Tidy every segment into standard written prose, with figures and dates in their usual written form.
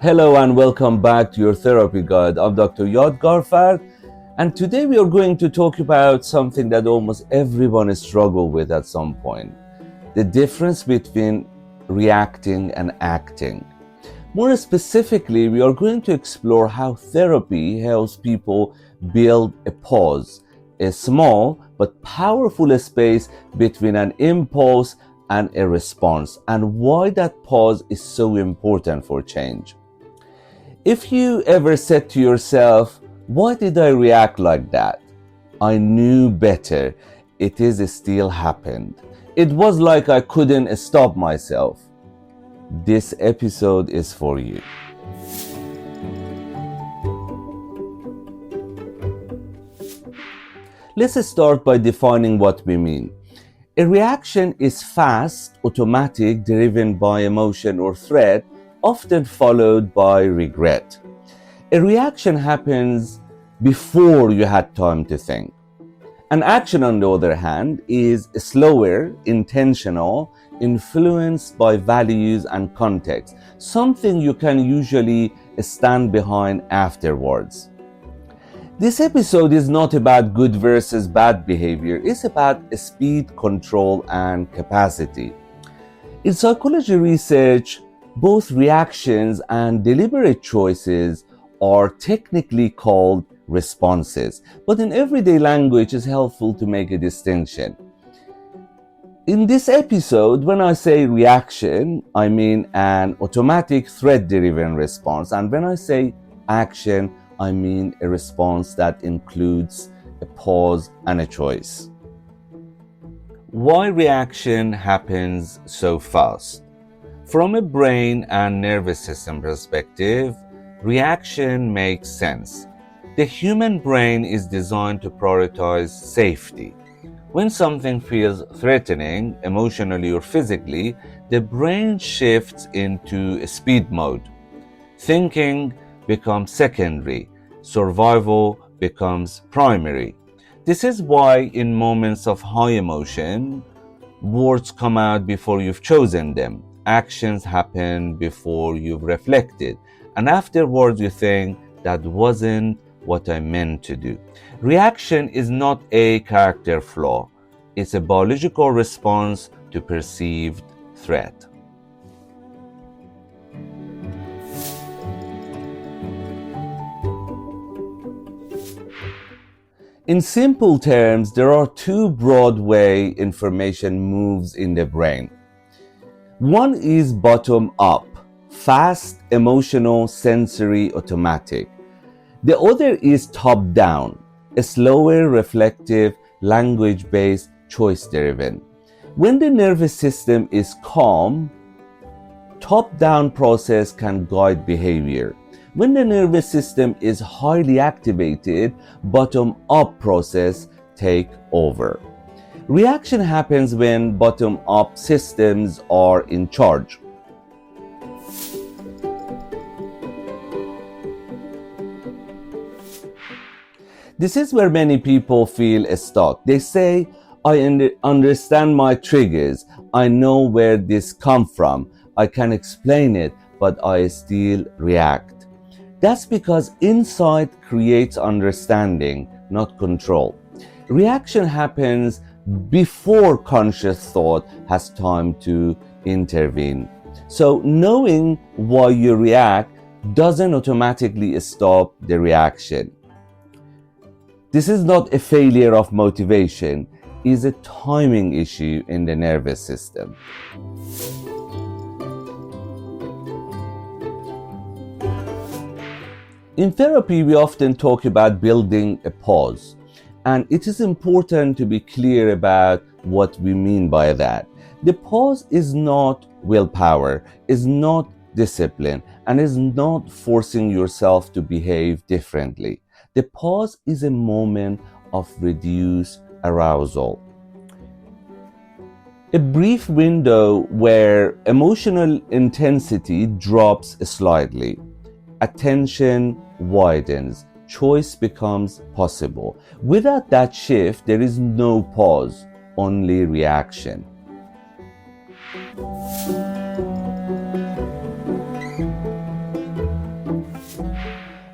Hello and welcome back to your therapy guide. I'm Dr. Yadegarfard, and today we are going to talk about something that almost everyone struggles with at some point: the difference between reacting and acting. More specifically, we are going to explore how therapy helps people build a pause, a small but powerful space between an impulse and a response, and why that pause is so important for change. If you ever said to yourself, "Why did I react like that? I knew better. It is still happened. It was like I couldn't stop myself." This episode is for you. Let's start by defining what we mean. A reaction is fast, automatic, driven by emotion or threat, often followed by regret. A reaction happens before you had time to think. An action, on the other hand, is slower, intentional, influenced by values and context, something you can usually stand behind afterwards. This episode is not about good versus bad behavior, it's about speed, control, and capacity. In psychology research, both reactions and deliberate choices are technically called responses, but in everyday language it's helpful to make a distinction. In this episode, when I say reaction, I mean an automatic threat-driven response, and when I say action, I mean a response that includes a pause and a choice. Why reaction happens so fast? From a brain and nervous system perspective, reaction makes sense. The human brain is designed to prioritize safety. When something feels threatening, emotionally or physically, the brain shifts into speed mode. Thinking becomes secondary, survival becomes primary. This is why in moments of high emotion, words come out before you've chosen them. Actions happen before you've reflected, and afterwards you think, that wasn't what I meant to do. Reaction is not a character flaw, it's a biological response to perceived threat. In simple terms, there are two broad ways information moves in the brain. One is bottom up, fast, emotional, sensory, automatic. The other is top down, a slower, reflective, language-based, choice-driven. When the nervous system is calm, top-down process can guide behavior. When the nervous system is highly activated, bottom-up process take over. Reaction happens when bottom-up systems are in charge. This is where many people feel stuck. They say, I understand my triggers, I know where this comes from, I can explain it, but I still react. That's because insight creates understanding, not control. Reaction happens before conscious thought has time to intervene. So knowing why you react doesn't automatically stop the reaction. This is not a failure of motivation, it's a timing issue in the nervous system. In therapy, we often talk about building a pause, and it is important to be clear about what we mean by that. The pause is not willpower, is not discipline, and is not forcing yourself to behave differently. The pause is a moment of reduced arousal. A brief window where emotional intensity drops slightly. Attention widens, choice becomes possible. Without that shift, there is no pause, only reaction.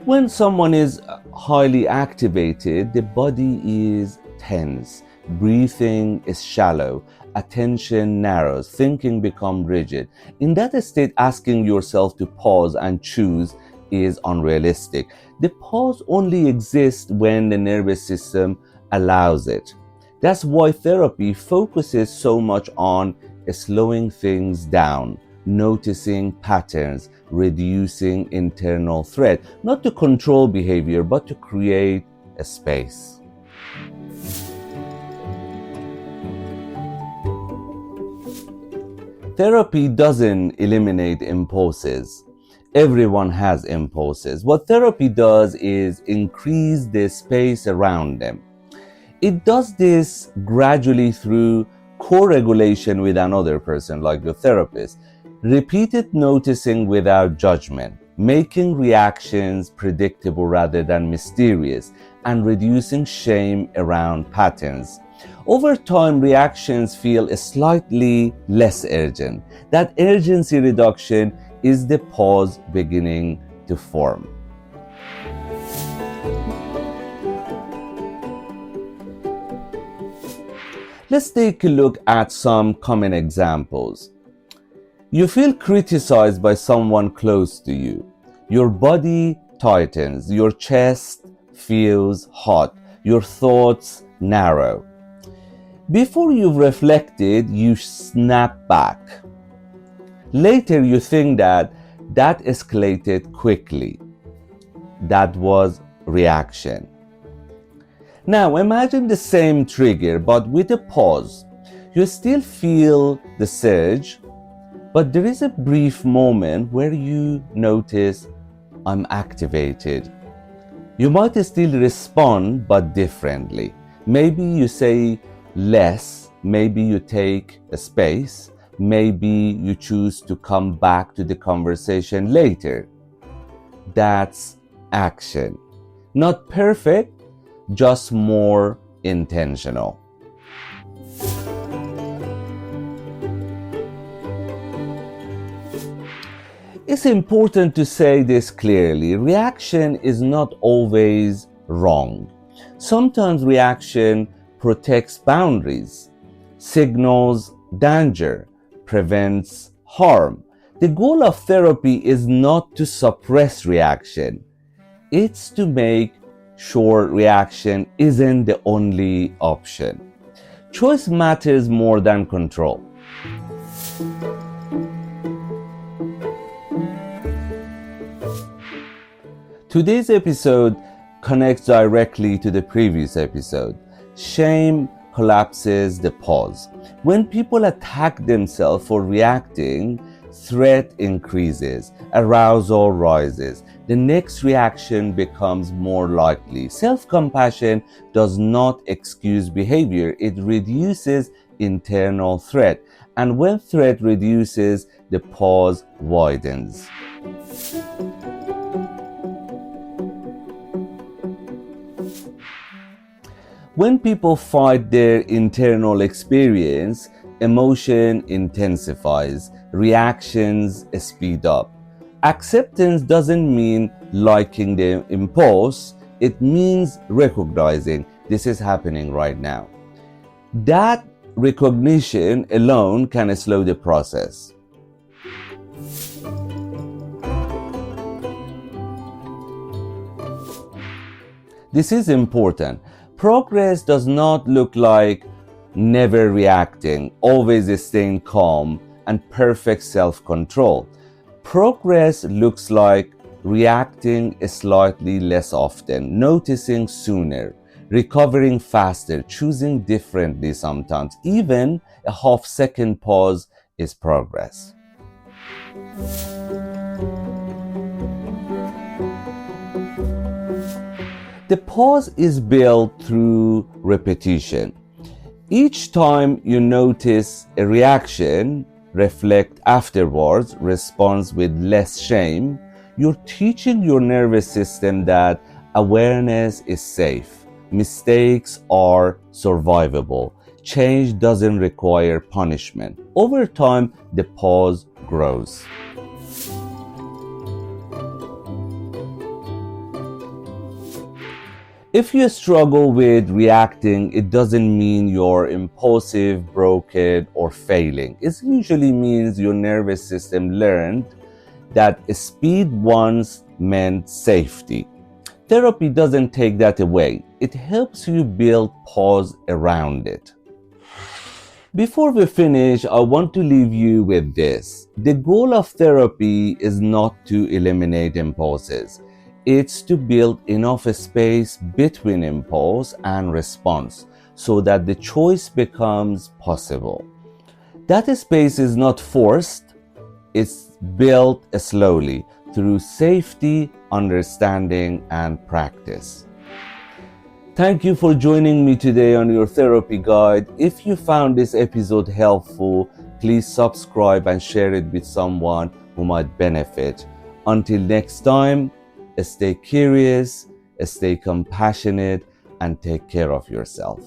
When someone is highly activated, the body is tense, breathing is shallow, attention narrows, thinking becomes rigid. In that state, asking yourself to pause and choose is unrealistic. The pause only exists when the nervous system allows it. That's why therapy focuses so much on slowing things down, noticing patterns, reducing internal threat, not to control behavior, but to create a space. Therapy doesn't eliminate impulses. Everyone has impulses. What therapy does is increase the space around them. It does this gradually through co-regulation with another person, like your therapist, repeated noticing without judgment, making reactions predictable rather than mysterious, and reducing shame around patterns. Over time, reactions feel slightly less urgent. That urgency reduction is the pause beginning to form. Let's take a look at some common examples. You feel criticized by someone close to you. Your body tightens, your chest feels hot, your thoughts narrow. Before you've reflected, you snap back. Later, you think that escalated quickly. That was reaction. Now imagine the same trigger but with a pause. You still feel the surge, but there is a brief moment where you notice, I'm activated. You might still respond but differently. Maybe you say less, maybe you take a space, maybe you choose to come back to the conversation later. That's action. Not perfect, just more intentional. It's important to say this clearly. Reaction is not always wrong. Sometimes reaction protects boundaries, signals danger, prevents harm. The goal of therapy is not to suppress reaction. It's to make sure reaction isn't the only option. Choice matters more than control. Today's episode connects directly to the previous episode. Shame collapses the pause. When people attack themselves for reacting, threat increases, arousal rises. The next reaction becomes more likely. Self-compassion does not excuse behavior, it reduces internal threat. And when threat reduces, the pause widens. When people fight their internal experience, emotion intensifies, reactions speed up. Acceptance doesn't mean liking the impulse, it means recognizing this is happening right now. That recognition alone can slow the process. This is important. Progress does not look like never reacting, always staying calm, and perfect self-control. Progress looks like reacting slightly less often, noticing sooner, recovering faster, choosing differently sometimes. Even a half-second pause is progress. The pause is built through repetition. Each time you notice a reaction, reflect afterwards, respond with less shame, you're teaching your nervous system that awareness is safe, mistakes are survivable, change doesn't require punishment. Over time, the pause grows. If you struggle with reacting, it doesn't mean you're impulsive, broken, or failing. It usually means your nervous system learned that speed once meant safety. Therapy doesn't take that away. It helps you build pause around it. Before we finish, I want to leave you with this. The goal of therapy is not to eliminate impulses. It's to build enough space between impulse and response so that the choice becomes possible. That space is not forced, it's built slowly through safety, understanding, and practice. Thank you for joining me today on your therapy guide. If you found this episode helpful, please subscribe and share it with someone who might benefit. Until next time, stay curious, stay compassionate, and take care of yourself.